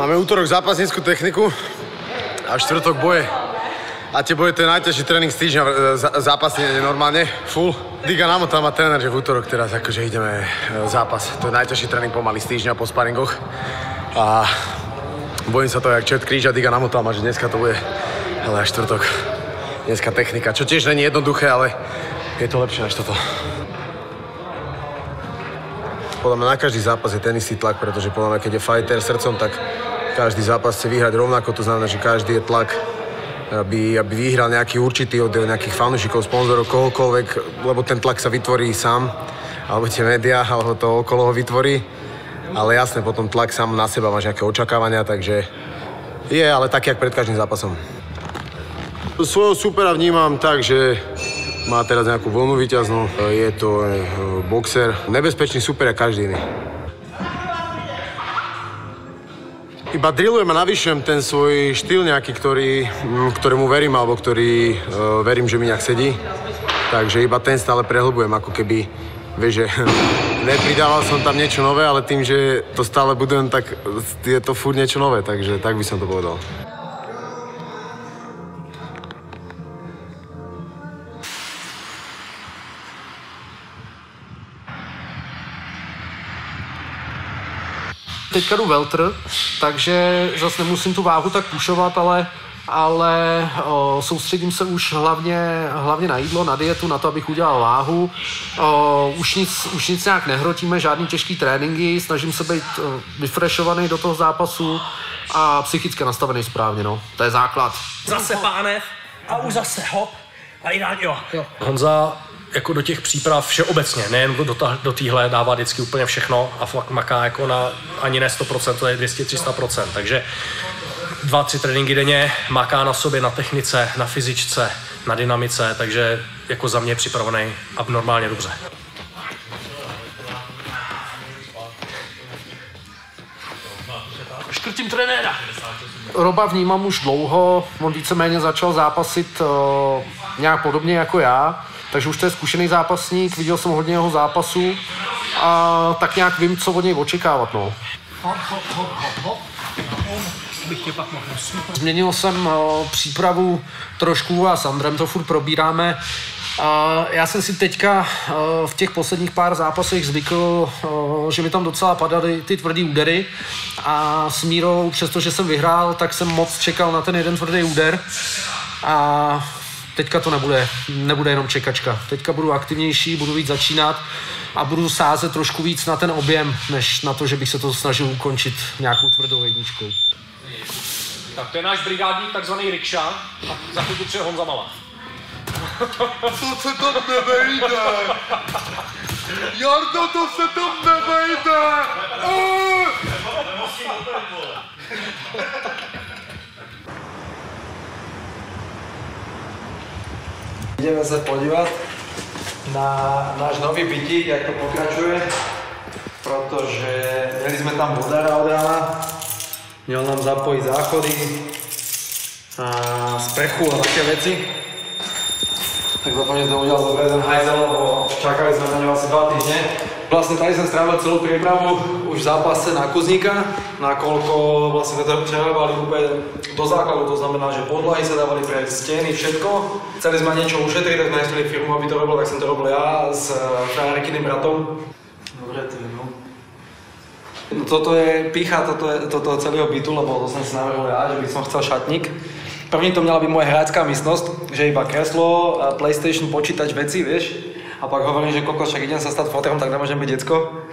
Máme útorok zápasnícku techniku a štvrtok boje. A tie boje, to je najťažší tréning z týždňa, zápasne normálne, full. Diga namotal ma tréner, že v útorok teraz akože ideme zápas. To je najťažší tréning pomaly z týždňa po sparingoch. A bojím sa to, jak čert kríža, Diga namotal ma, že dneska to bude, ale až štvrtok. Dneska technika, čo tiež není jednoduché, ale je to lepšie než toto. Podľa mňa na každý zápas je ten istý tlak, pretože podľa mňa, keď je fighter srdcom, tak každý zápas chce vyhrať rovnako, to znamená, že každý je tlak, aby vyhral nejaký určitý od nejakých fanúšikov, sponzorov, kohokoľvek, lebo ten tlak sa vytvorí sám, alebo tie médiá, alebo to okolo ho vytvorí. Ale jasne, potom tlak sám na seba, máš nejaké očakávania, takže je, ale tak, jak pred každým zápasom. Svojho supera vnímam tak, že má teraz nejakú vlnu víťaznú, je to boxer, nebezpečný super jak každý iný. Iba drillujem a navyšujem ten svoj štýl nejaký, ktorému verím, alebo ktorý verím, že mi nejak sedí. Takže iba ten stále prehlbujem, ako keby, vieš, že nepridával som tam niečo nové, ale tým, že to stále budujem, tak je to furt niečo nové, takže tak by som to povedal. Teďka jdu welter, takže zase nemusím tu váhu tak pušovat, ale soustředím se už hlavně na jídlo, na dietu, na to, abych udělal váhu. Už nic nějak nehrotíme, žádný těžký tréninky, snažím se být vyfreshovaný do toho zápasu a psychicky nastavený správně, no. To je základ. Zase pánev a už zase hop a ideálně jo. Honza jako do těch příprav všeobecně, nejen do téhle dává vždycky úplně všechno a fakt maká jako na ani ne 100%, to je 200-300%, takže 2-3 tréninky denně maká na sobě, na technice, na fyzičce, na dynamice, takže jako za mě připravený abnormálně dobře. Škrtím trenéra. Roba vnímám už dlouho, on víceméně začal zápasit nějak podobně jako já, takže už to je zkušený zápasník, viděl jsem hodně jeho zápasů a tak nějak vím, co od něj očekávat, no. Změnil jsem přípravu trošku a s Andrem to furt probíráme. Já jsem si teďka v těch posledních pár zápasech zvykl, že mi tam docela padaly ty tvrdý údery a s Mírou, přestože jsem vyhrál, tak jsem moc čekal na ten jeden tvrdý úder a teďka to nebude jenom čekačka. Teďka budu aktivnější, budu víc začínat a budu sázet trošku víc na ten objem, než na to, že bych se to snažil ukončit nějakou tvrdou jedničkou. Tak to je náš brigádník, takzvaný Rikša, a za chvilku přijde Honza Mala. To se tam nevejde! Jardo, to se tam nevejde! Ideme sa podívať na náš nový bytík, jak to pokračuje, protože měli jsme tam vodára od rána, měl nám zapojit záchody a sprchu a také věci. Tak doufám, že to udělal dobre ten hajzel, lebo čakali sme na ňu asi 2 týždne. Vlastne tady som strávil celú prípravu už v zápase na Kuzníka, nakoľko vlastne to prerávali úplne do základu, to znamená, že podlahy sa dávali pre steny, všetko. Chceli sme niečo ušetriť, tak sme nechceli firmu, aby to robil, tak som to robil ja s frajerkyným bratom. Dobre, to je no. Toto je pícha toto celého bytu, lebo to som si navrhol ja, že by som chcel šatník. První to měla být moje hráčská místnost, že iba kreslo, PlayStation, počítač, veci, vieš. A pak hovorím, že kokos, však idem sa stať foterom, tak nemôžem byť decko.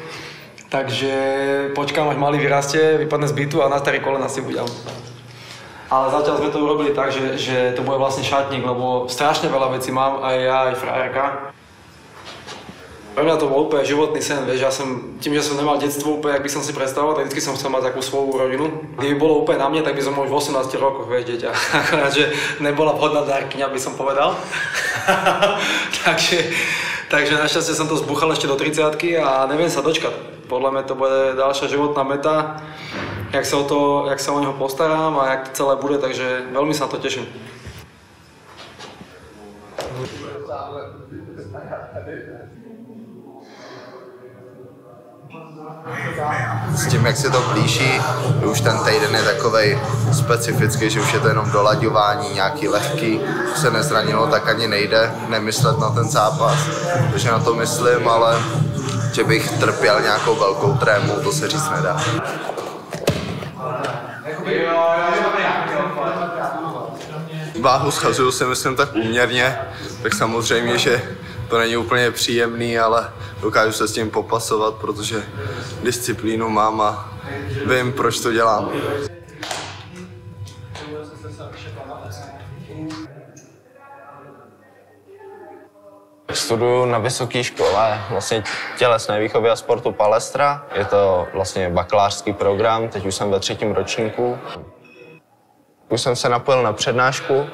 Takže počkám, až malý vyrastie, vypadne z bytu a na starý kolena si budem. Ale zatiaľ sme to urobili tak, že to bude vlastne šatník, lebo strašne veľa vecí mám, aj ja, aj frajerka. Pre mňa to bol úplne životný sen, vieš, ja som, tým, že som nemal detstvo úplne, jak by som si predstavoval, tak vždycky som chcel mať takú svoju rodinu. Kdyby bolo úplne na mne, tak by som už v 18 rokoch, vieš, dieťa. Akorát, že nebola vhodná dárkyňa, by som povedal. takže našťastie som to zbuchal ešte do 30-ky a neviem sa dočkať. Podľa mňa to bude ďalšia životná meta, jak sa o neho postarám a jak to celé bude, takže veľmi sa na to teším. s tím, jak se to blíží, už ten týden je takovej specifický, že už je to jenom dolaďování, nějaký lehký, se nezranilo, tak ani nejde nemyslet na ten zápas, takže na to myslím, ale že bych trpěl nějakou velkou trému, to se říct nedá. Váhu schazuju si myslím tak úměrně, tak samozřejmě, že to není úplně příjemný, ale dokážu se s tím popasovat, protože disciplínu mám a vím, proč to dělám. Studuju na vysoké škole vlastně tělesné výchovy a sportu Palestra. Je to vlastně bakalářský program, teď už jsem ve 3. ročníku. Už jsem se napojil na přednášku,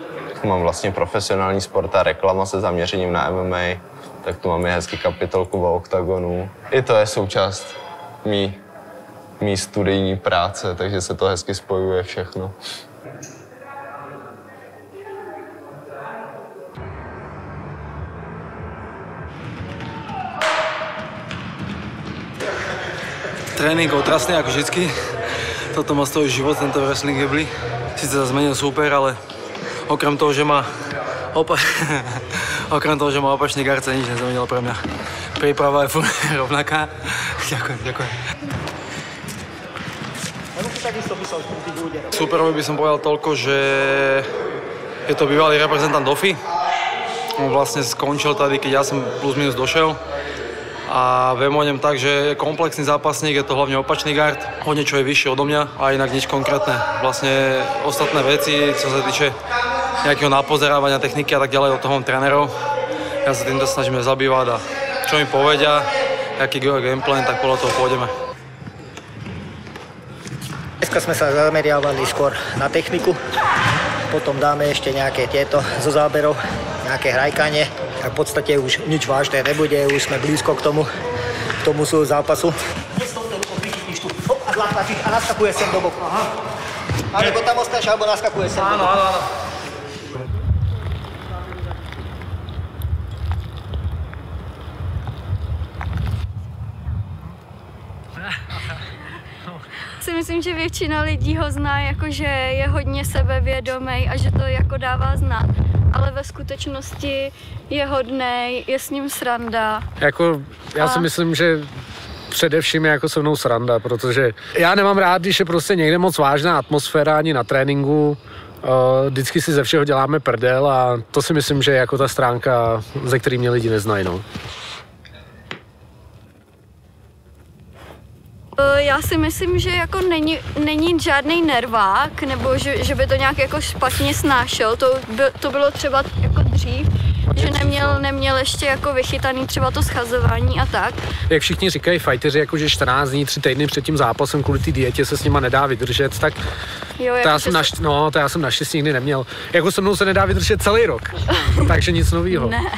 mám vlastně profesionální sport a reklama se zaměřením na MMA, tak tu máme hezky kapitolku o oktagonu. I to je součást mý studijní práce, takže se to hezky spojuje všechno. Trénink otrasný, ako vždycky. Toto má stojí život, tento wrestling hebli. Sice sa zmenil super, ale okrem toho, že má opačný gard, sa nič nezmenilo pre mňa. Príprava je rovnaká. Ďakujem. Superovi by som povedal toľko, že je to bývalý reprezentant DOFI. On vlastne skončil tady, keď ja som plus minus došel. A viem o ňom tak, že je komplexný zápasník, je to hlavne opačný gard. O niečo je vyššie odo mňa a inak nič konkrétne. Vlastne ostatné veci, čo sa týče nejakého napozerávania techniky a tak ďalej, od toho mám trénerov. Ja sa týmto snažíme zabývať a čo mi povedia, aký gameplan, tak podľa toho pôjdeme. Dneska sme sa zameriavali skôr na techniku, potom dáme ešte nejaké tieto zo záberov, nejaké hrajkanie. A v podstate už nič vážne nebude, už sme blízko k tomu svojho zápasu. A naskakuje sem do boku. Alebo tam ostaneš, alebo naskakuje sem do boku. Áno. Si myslím, že většina lidí ho zná jako, že je hodně sebevědomý a že to jako dává znát. Ale ve skutečnosti je hodnej, je s ním sranda. Já si myslím, že především je jako se mnou sranda, protože já nemám rád, když je prostě někde moc vážná atmosféra ani na tréninku. Vždycky si ze všeho děláme prdel a to si myslím, že je jako ta stránka, ze který mě lidi neznají. No. Já si myslím, že jako není žádný nervák, nebo že by to nějak jako špatně snášel. To bylo třeba jako dřív, že neměl ještě jako vychytaný třeba to schazování a tak. Jak všichni říkají fighteři, jako že 14 dní, 3 týdny před tím zápasem kvůli té dietě se s nima nedá vydržet, tak jo, to já jsem naštěstí nikdy neměl. Jako se mnou se nedá vydržet celý rok, takže nic novýho. Ne.